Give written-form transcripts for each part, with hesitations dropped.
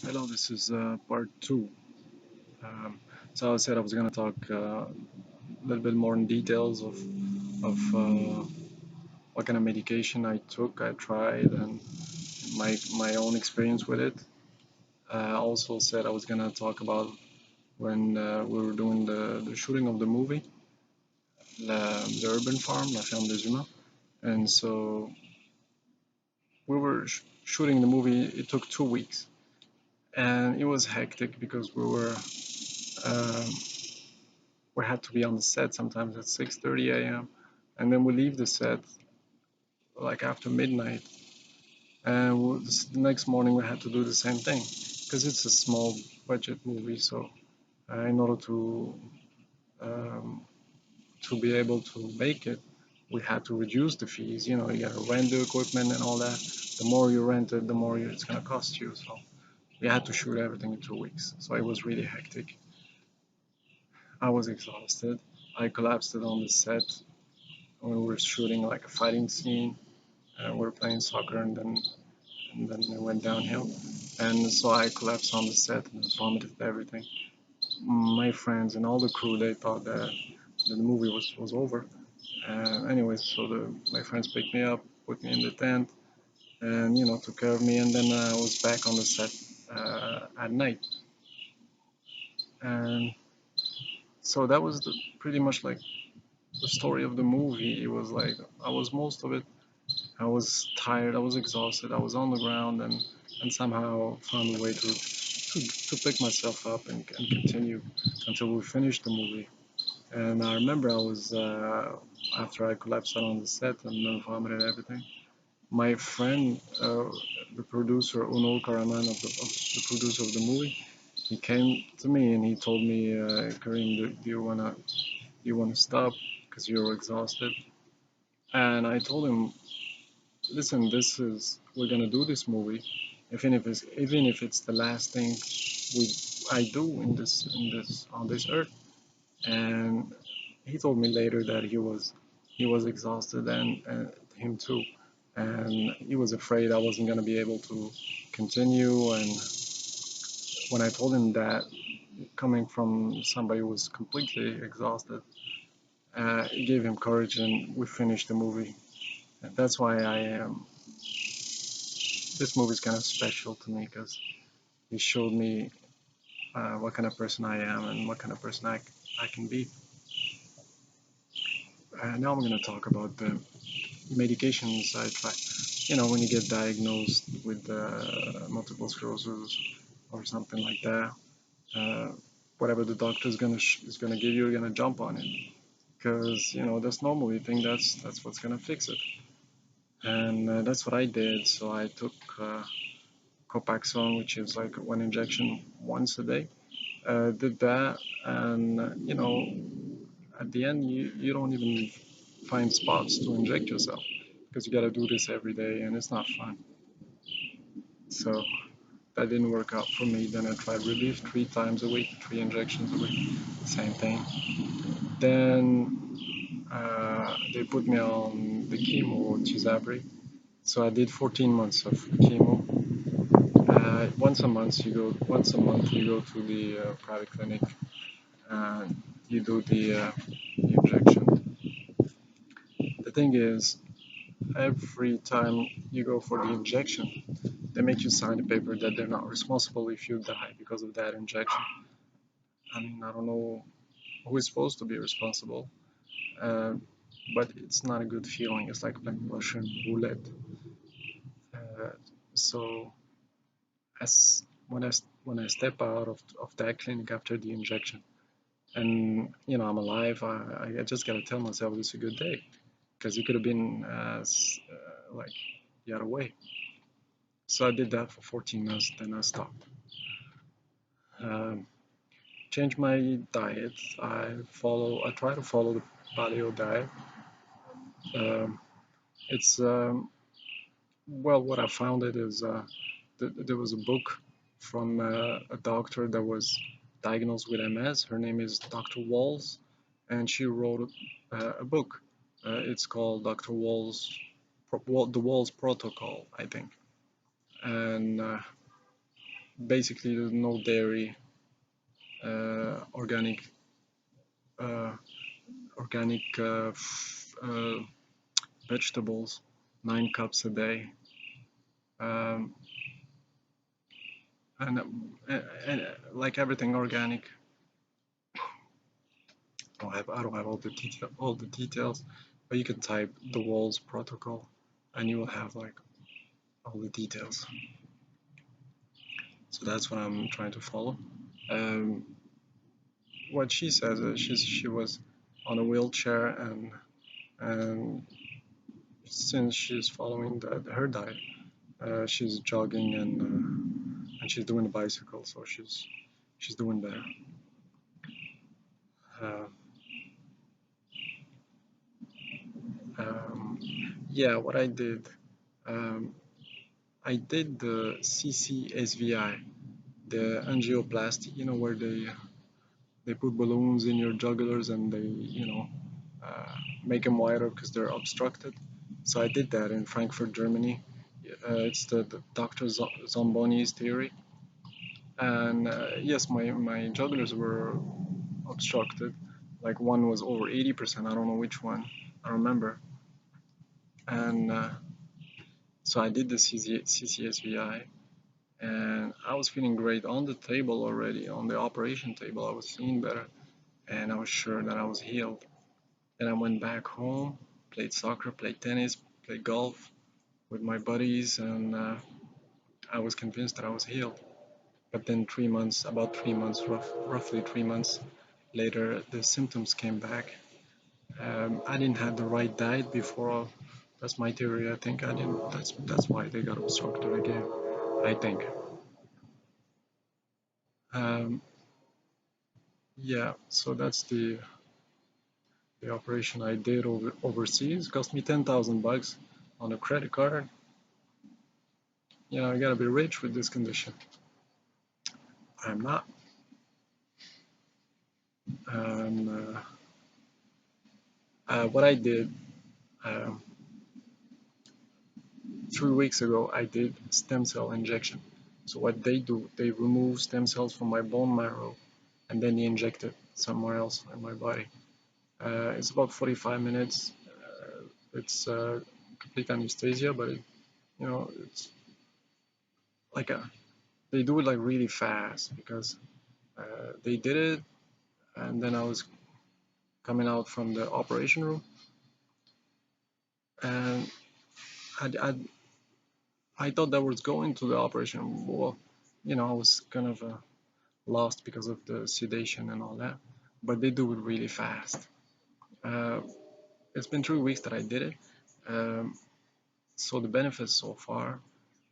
Hello, this is part two. So I said I was going to talk a little bit more in details of what kind of medication I took, I tried, and my own experience with it. I also said I was going to talk about when we were doing the shooting of the movie, the Urban Farm, La Ferme des Humains. And so we were shooting the movie. It took 2 weeks, and it was hectic because um, we had to be on the set sometimes at 6:30 a.m. and then we leave the set like after midnight, and the next morning we had to do the same thing because it's a small budget movie. So in order um, to be able to make it, we had to reduce the fees. You know, you got to rent the equipment and all that. The more you rent it, the more it's gonna cost you. So we had to shoot everything in 2 weeks. So it was really hectic. I was exhausted. I collapsed it on the set when we were shooting like a fighting scene. We were playing soccer, and then it went downhill. And so I collapsed on the set and vomited everything. My friends and all the crew, they thought that the movie was over. Anyways, so my friends picked me up, put me in the tent, and took care of me. And then I was back on the set at night. And so that was pretty much like the story of the movie. It was like I was most of it. I was tired. I was exhausted. I was on the ground, and somehow found a way to pick myself up and continue until we finished the movie. And I remember I was after I collapsed out on the set and vomited everything. My friend, the producer Unol Karaman of the producer of the movie, he came to me and he told me, Karim, do you wanna stop because you're exhausted? And I told him, listen, this is we're gonna do this movie, even if it's the last thing we I do in this on this earth. And he told me later that he was exhausted, and him too, and he was afraid I wasn't gonna be able to continue. And when I told him that, coming from somebody who was completely exhausted, it gave him courage, and we finished the movie. And that's why this movie is kind of special to me because he showed me what kind of person I am and what kind of person I can be. Now I'm going to talk about the medications I try. When you get diagnosed with multiple sclerosis or something like that, uh, whatever the doctor is gonna give you, you're gonna jump on it because that's normal. You think that's what's gonna fix it, and that's what I did. So I took Copaxone, which is like one injection once a day. Did that, and at the end, you don't even find spots to inject yourself because you got to do this every day, and it's not fun. So that didn't work out for me. Then I tried relief 3 times a week, 3 injections a week, same thing. Then they put me on the chemo, Tizabri. So I did 14 months of chemo. Once a month you go to the private clinic and you do the injection. The thing is, every time you go for the injection, they make you sign a paper that they're not responsible if you die because of that injection. I mean, I don't know who is supposed to be responsible, uh, but it's not a good feeling. It's like playing Russian roulette. Uh, so as when I step out of that clinic after the injection, and I'm alive, I just gotta tell myself it's a good day because it could have been like the other way. So I did that for 14 months, then I stopped. Um, Change my diet. I try to follow the paleo diet. Um, it's well, what I found it is there was a book from a doctor that was diagnosed with MS. Her name is Dr. Walls, and she wrote a book. It's called Dr. Walls, the Walls Protocol, I think. And basically there's no dairy, organic, uh, organic vegetables, 9 cups a day, um, and like everything organic. I don't have all the details, but you can type the Walls protocol, and you will have like all the details. So that's what I'm trying to follow. Um, what she says is she was on a wheelchair, and since she's following her diet, she's jogging, and she's doing the bicycle, so she's doing better. Uh, um, yeah, what um, I did the CCSVI, the angioplasty, where they put balloons in your jugulars and they, uh, make them wider because they're obstructed. So I did that in Frankfurt, Germany. It's the Dr. Zamboni's theory. And yes, my jugulars were obstructed. Like one was over 80%. I don't know which one. I remember. And so I did the CCSVI, and I was feeling great on the table already. On the operation table, I was seeing better, and I was sure that I was healed. Then I went back home, played soccer, played tennis, played golf with my buddies, and I was convinced that I was healed. But then 3 months, about 3 months, roughly 3 months later, the symptoms came back. I didn't have the right diet before. That's my theory. I think I didn't. That's why they got obstructed again. I think. Um, yeah. So that's the operation I did overseas. Cost me $10,000 on a credit card. I gotta be rich with this condition. I'm not. Um, what I did, um, 3 weeks ago, I did stem cell injection. So what they do, they remove stem cells from my bone marrow, and then they inject it somewhere else in my body. It's about 45 minutes. It's complete anesthesia, but it's like they do it like really fast because they did it, and then I was coming out from the operation room, and I thought that I was going to the operation. Well, I was kind of lost because of the sedation and all that, but they do it really fast. Uh, it's been 3 weeks that I did it. Um, so the benefits so far,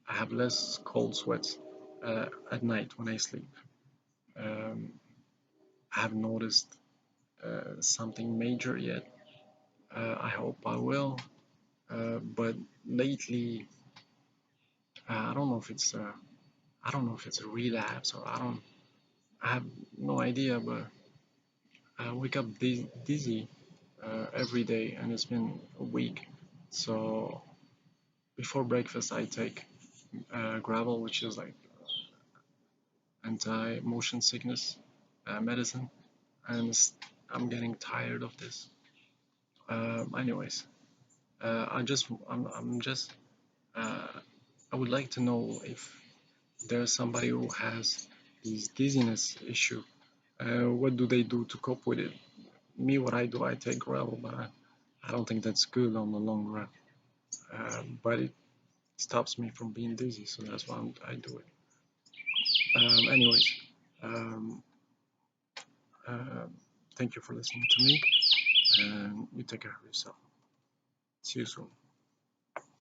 I have less cold sweats at night when I sleep. Um, I haven't noticed something major yet. I hope I will. But lately, I don't know if it's a relapse or I don't. I have no idea, but I wake up dizzy every day, and it's been a week. So before breakfast, I take Gravel, which is like anti-motion sickness medicine, and I'm getting tired of this. Anyways, I'm just, uh, I would like to know if there's somebody who has this dizziness issue. What do they do to cope with it? Me, what I do, I take gravel, but I don't think that's good on the long run. But it stops me from being dizzy, so that's why I do it. Anyways, um, uh, thank you for listening to me, and you take care of yourself. See you soon.